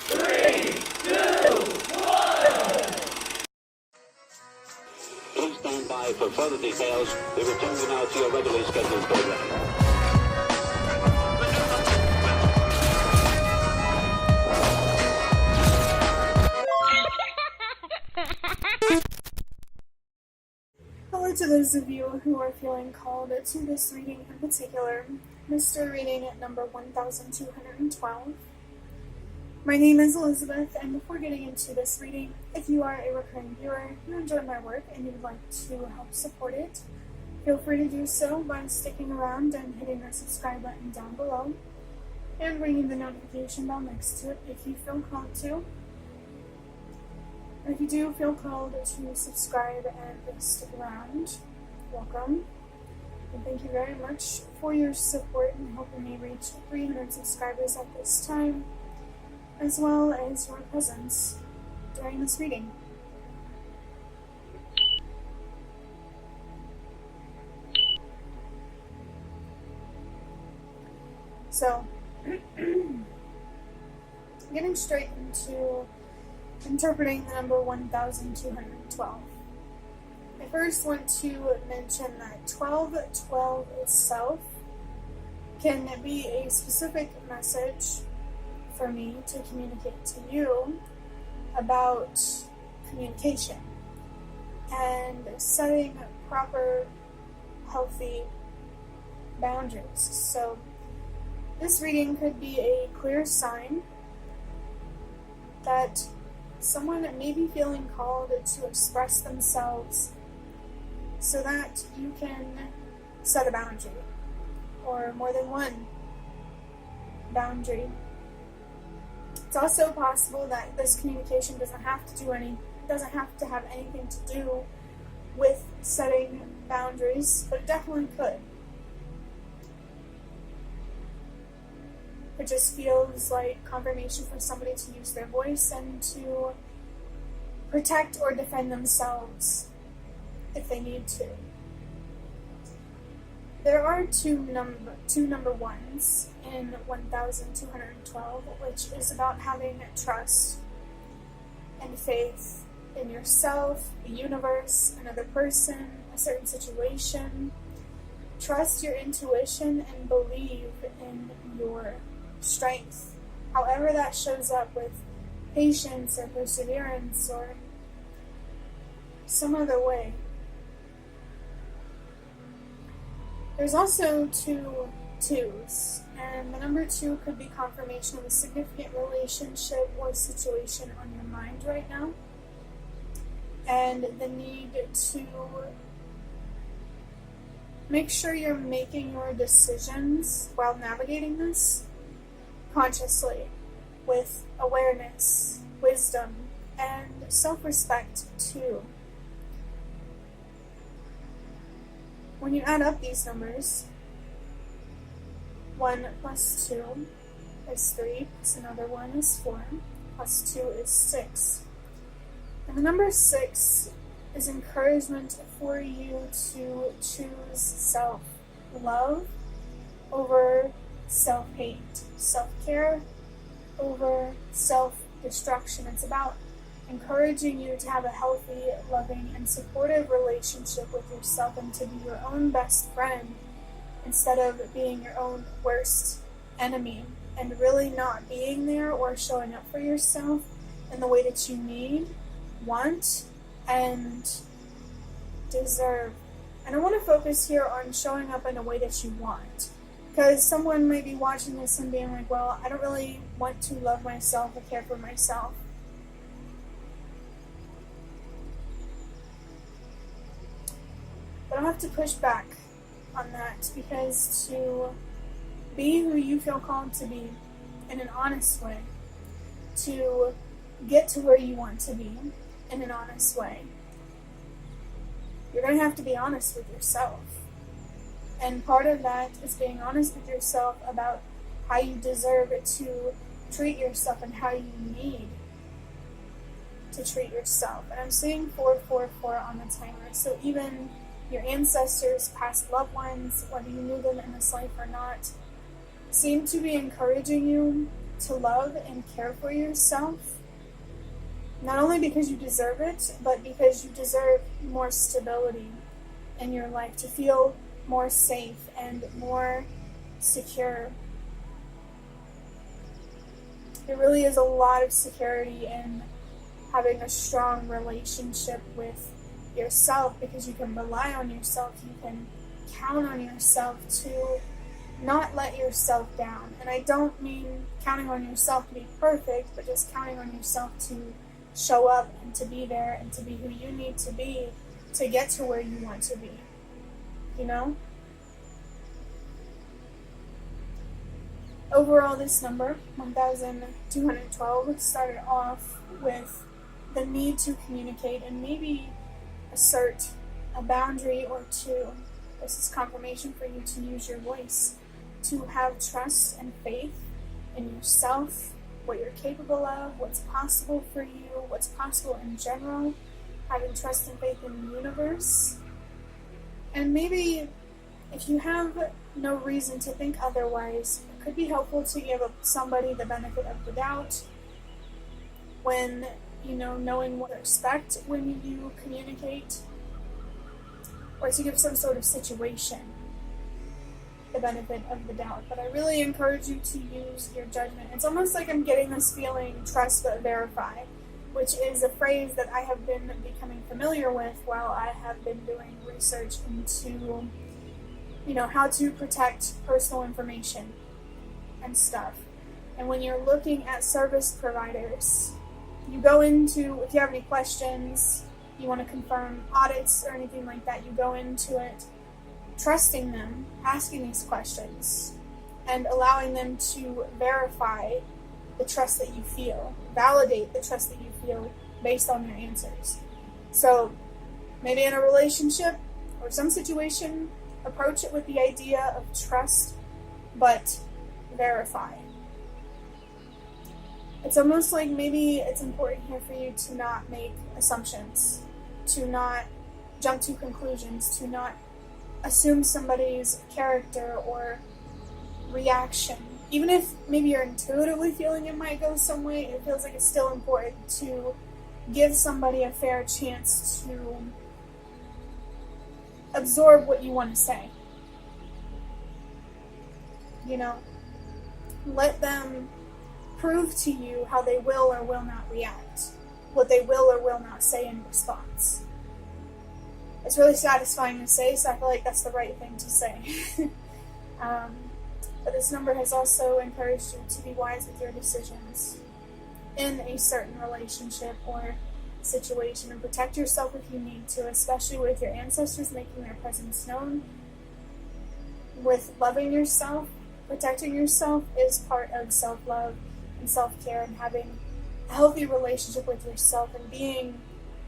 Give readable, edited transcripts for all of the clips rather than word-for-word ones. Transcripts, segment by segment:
3, 2, 1. Please stand by for further details. We return you now to your regularly scheduled program. Hello to those of you who are feeling called to this reading in particular, mystery reading at number 1212. My name is Elizabeth, and before getting into this reading, if you are a recurring viewer, you enjoy my work, and you would like to help support it, feel free to do so by sticking around and hitting the subscribe button down below, and ringing the notification bell next to it if you feel called to. And if you do feel called to subscribe and stick around, welcome. And thank you very much for your support in helping me reach 300 subscribers at this time, as well as your presence during this reading. So, getting straight into interpreting the number 1212. I first want to mention that 1212 itself can be a specific message for me to communicate to you about communication and setting proper, healthy boundaries. So this reading could be a clear sign that someone may be feeling called to express themselves so that you can set a boundary, or more than one boundary. It's also possible that this communication doesn't have to have anything to do with setting boundaries, but it definitely could. It just feels like confirmation for somebody to use their voice and to protect or defend themselves if they need to. There are two number ones in 1212, which is about having trust and faith in yourself, the universe, another person, a certain situation. Trust your intuition and believe in your strength, however that shows up, with patience or perseverance or some other way. There's also two twos, and the number 2 could be confirmation of a significant relationship or situation on your mind right now, and the need to make sure you're making your decisions while navigating this consciously, with awareness, wisdom, and self-respect too. When you add up these numbers, 1 plus 2 is 3, plus another 1 is 4, plus 2 is 6. And the number 6 is encouragement for you to choose self-love over self-hate, self-care over self-destruction. It's about encouraging you to have a healthy, loving, and supportive relationship with yourself and to be your own best friend instead of being your own worst enemy, and really not being there or showing up for yourself in the way that you need, want, and deserve. And I want to focus here on showing up in a way that you want. Because someone might be watching this and being like, well, I don't really want to love myself or care for myself. But I'll have to push back on that, because to be who you feel called to be in an honest way, to get to where you want to be in an honest way, you're going to have to be honest with yourself. And part of that is being honest with yourself about how you deserve to treat yourself and how you need to treat yourself. And I'm seeing 444 on the timer. So even your ancestors, past loved ones, whether you knew them in this life or not, seem to be encouraging you to love and care for yourself, not only because you deserve it, but because you deserve more stability in your life, to feel more safe and more secure. There really is a lot of security in having a strong relationship with yourself, because you can rely on yourself, you can count on yourself to not let yourself down. And I don't mean counting on yourself to be perfect, but just counting on yourself to show up and to be there and to be who you need to be to get to where you want to be, you know? Overall, this number, 1212, started off with the need to communicate and maybe assert a boundary or two. This is confirmation for you to use your voice, to have trust and faith in yourself, what you're capable of, what's possible for you, what's possible in general, having trust and faith in the universe. And maybe if you have no reason to think otherwise, it could be helpful to give somebody the benefit of the doubt when, knowing what to expect when you communicate, or to give some sort of situation the benefit of the doubt. But I really encourage you to use your judgment. It's almost like I'm getting this feeling, trust but verify, which is a phrase that I have been becoming familiar with while I have been doing research into, how to protect personal information and stuff. And when you're looking at service providers, you go into, if you have any questions, you want to confirm audits or anything like that, you go into it trusting them, asking these questions, and allowing them to verify the trust that you feel, validate the trust that you feel based on their answers. So maybe in a relationship or some situation, approach it with the idea of trust, but verify. It's almost like maybe it's important here for you to not make assumptions, to not jump to conclusions, to not assume somebody's character or reaction. Even if maybe you're intuitively feeling it might go some way, it feels like it's still important to give somebody a fair chance to absorb what you want to say. Let them prove to you how they will or will not react, what they will or will not say in response. It's really satisfying to say, so I feel like that's the right thing to say. But this number has also encouraged you to be wise with your decisions in a certain relationship or situation, and protect yourself if you need to, especially with your ancestors making their presence known. With loving yourself, protecting yourself is part of self-love and self-care, and having a healthy relationship with yourself and being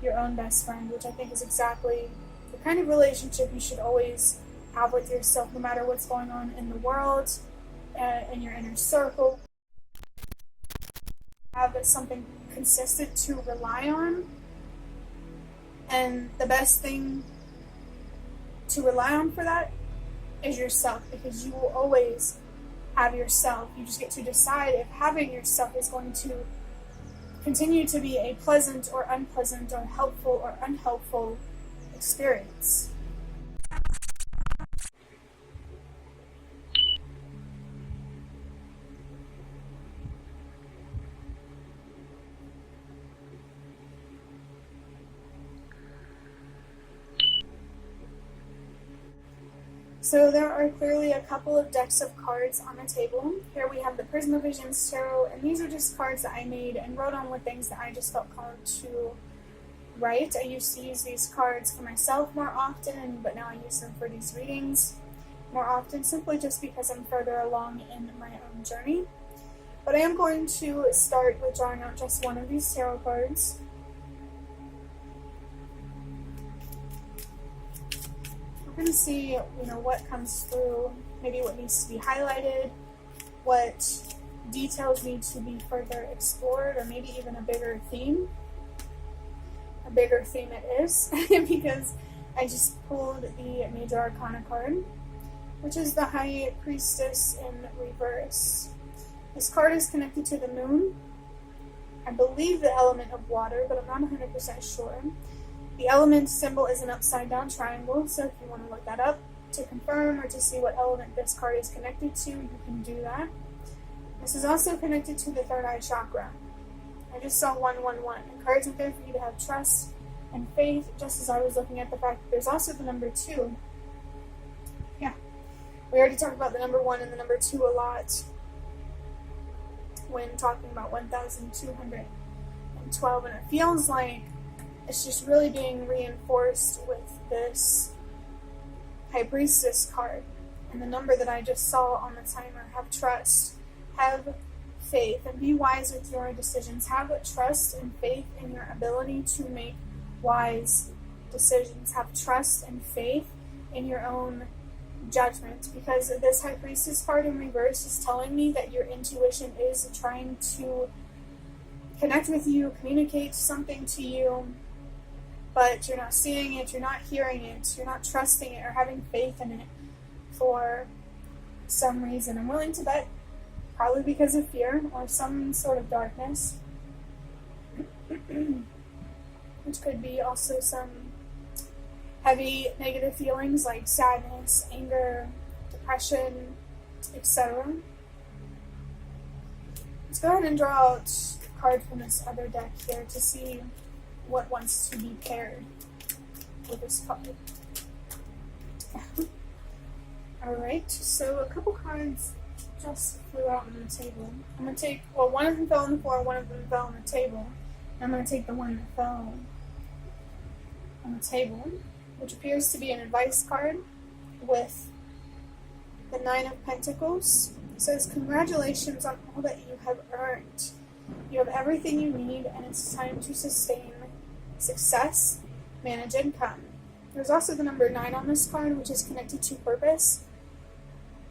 your own best friend, which I think is exactly the kind of relationship you should always have with yourself, no matter what's going on in the world, in your inner circle. Have something consistent to rely on, and the best thing to rely on for that is yourself, because you will always have yourself. You just get to decide if having yourself is going to continue to be a pleasant or unpleasant, or helpful or unhelpful experience. So there are clearly a couple of decks of cards on the table. Here we have the Prisma Visions Tarot, and these are just cards that I made and wrote on with things that I just felt called to write. I used to use these cards for myself more often, but now I use them for these readings more often, simply just because I'm further along in my own journey. But I am going to start with drawing out just one of these tarot cards. We're going to see, what comes through, maybe what needs to be highlighted, what details need to be further explored, or maybe even a bigger theme. A bigger theme it is, because I just pulled the Major Arcana card, which is the High Priestess in reverse. This card is connected to the moon. I believe the element of water, but I'm not 100% sure. The element symbol is an upside down triangle, so if you want to look that up to confirm or to see what element this card is connected to, you can do that. This is also connected to the third eye chakra. I just saw 111. Encouragement there for you to have trust and faith, just as I was looking at the fact that there's also the number 2. Yeah, we already talked about the number 1 and the number 2 a lot when talking about 1212, and it feels like it's just really being reinforced with this High Priestess card. And the number that I just saw on the timer, have trust, have faith, and be wise with your decisions. Have trust and faith in your ability to make wise decisions. Have trust and faith in your own judgment, because this High Priestess card in reverse is telling me that your intuition is trying to connect with you, communicate something to you, but you're not seeing it, you're not hearing it, you're not trusting it or having faith in it for some reason. I'm willing to bet probably because of fear or some sort of darkness, which could be also some heavy negative feelings like sadness, anger, depression, etc. Let's go ahead and draw out a card from this other deck here to see what wants to be paired with this card. Alright, so a couple cards just flew out on the table. I'm going to take, well, one of them fell on the floor, one of them fell on the table. I'm going to take the one that fell on the table, which appears to be an advice card with the 9 of Pentacles. It says, congratulations on all that you have earned. You have everything you need, and it's time to sustain success, manage income. There's also the number 9 on this card, which is connected to purpose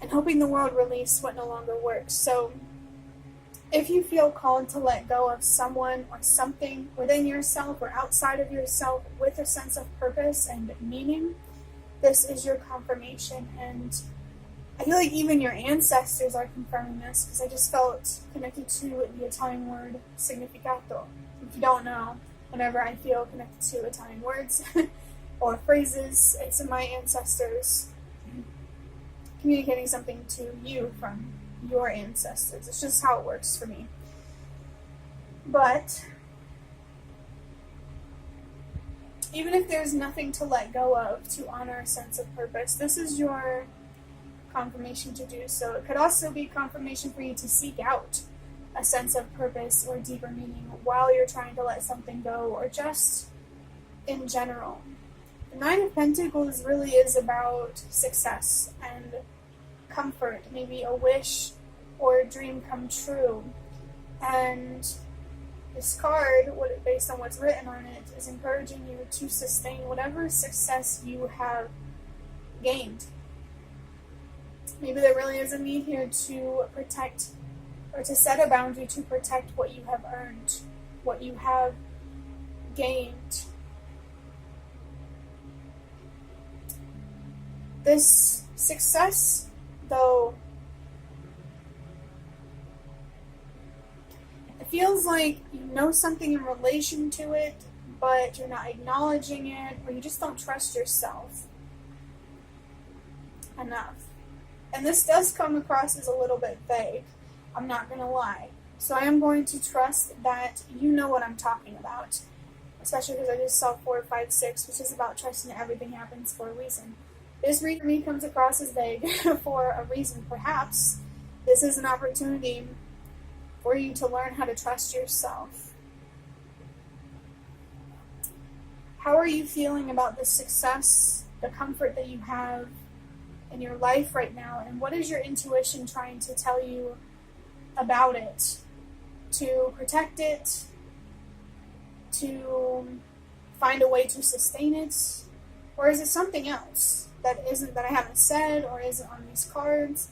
and helping the world release what no longer works. So if you feel called to let go of someone or something within yourself or outside of yourself with a sense of purpose and meaning, this is your confirmation. And I feel like even your ancestors are confirming this, because I just felt connected to the Italian word significato. If you don't know, whenever I feel connected to Italian words or phrases, it's my ancestors communicating something to you from your ancestors. It's just how it works for me. But even if there's nothing to let go of to honor a sense of purpose, this is your confirmation to do so. It could also be confirmation for you to seek out a sense of purpose or deeper meaning while you're trying to let something go, or just in general. The 9 of Pentacles really is about success and comfort, maybe a wish or a dream come true. And this card, based on what's written on it, is encouraging you to sustain whatever success you have gained. Maybe there really is a need here to protect or to set a boundary to protect what you have earned, what you have gained. This success, though, it feels like you know something in relation to it, but you're not acknowledging it, or you just don't trust yourself enough. And this does come across as a little bit vague, I'm not going to lie. So I am going to trust that you know what I'm talking about, especially because I just saw 4, 5, 6, which is about trusting that everything happens for a reason. This reading for me comes across as vague for a reason. Perhaps this is an opportunity for you to learn how to trust yourself. How are you feeling about the success, the comfort that you have in your life right now, and what is your intuition trying to tell you about it? To protect it, to find a way to sustain it, or is it something else that I haven't said or isn't on these cards?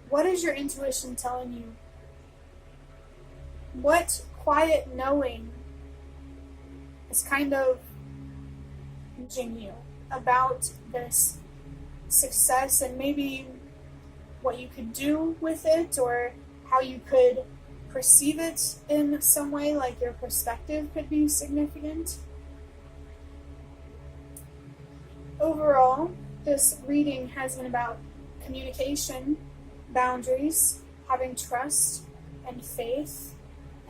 What is your intuition telling you? What quiet knowing is kind of teaching you about this success, and maybe what you could do with it, or how you could perceive it in some way, like your perspective could be significant. Overall, this reading has been about communication, boundaries, having trust and faith,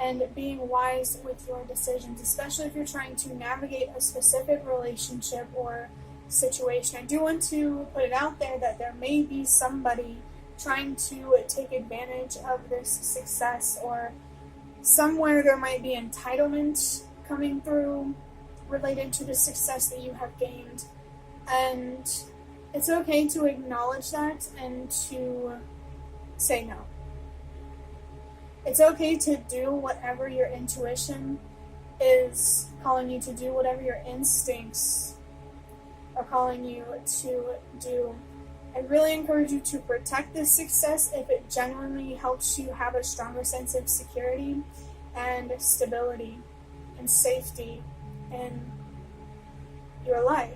and being wise with your decisions, especially if you're trying to navigate a specific relationship or situation. I do want to put it out there that there may be somebody trying to take advantage of this success, or somewhere there might be entitlement coming through related to the success that you have gained. And it's okay to acknowledge that and to say no. It's okay to do whatever your intuition is calling you to do, whatever your instincts are calling you to do. I really encourage you to protect this success if it genuinely helps you have a stronger sense of security and stability and safety in your life.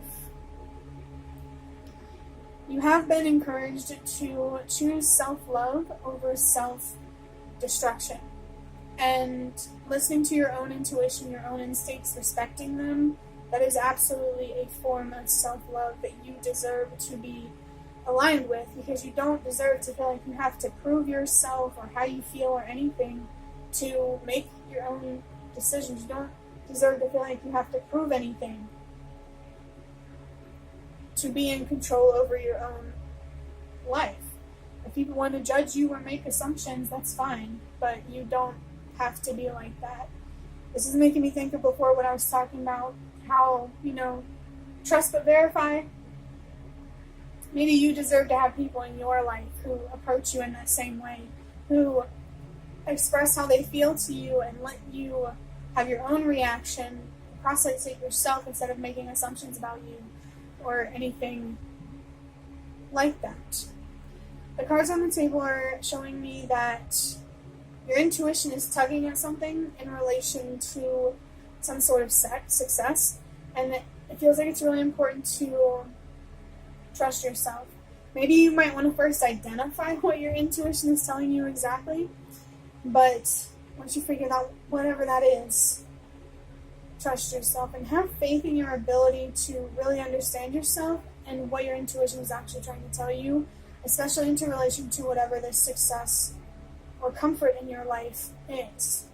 You have been encouraged to choose self-love over self-destruction. And listening to your own intuition, your own instincts, respecting them, that is absolutely a form of self-love that you deserve to be aligned with, because you don't deserve to feel like you have to prove yourself or how you feel or anything to make your own decisions. You don't deserve to feel like you have to prove anything to be in control over your own life. If people want to judge you or make assumptions, that's fine, but you don't have to be like that. This is making me think of before when I was talking about how, trust but verify. Maybe you deserve to have people in your life who approach you in that same way, who express how they feel to you and let you have your own reaction, process it yourself instead of making assumptions about you or anything like that. The cards on the table are showing me that your intuition is tugging at something in relation to some sort of success, and it feels like it's really important to trust yourself. Maybe you might want to first identify what your intuition is telling you exactly, but once you figure out whatever that is, trust yourself and have faith in your ability to really understand yourself and what your intuition is actually trying to tell you, especially into relation to whatever this success or comfort in your life is.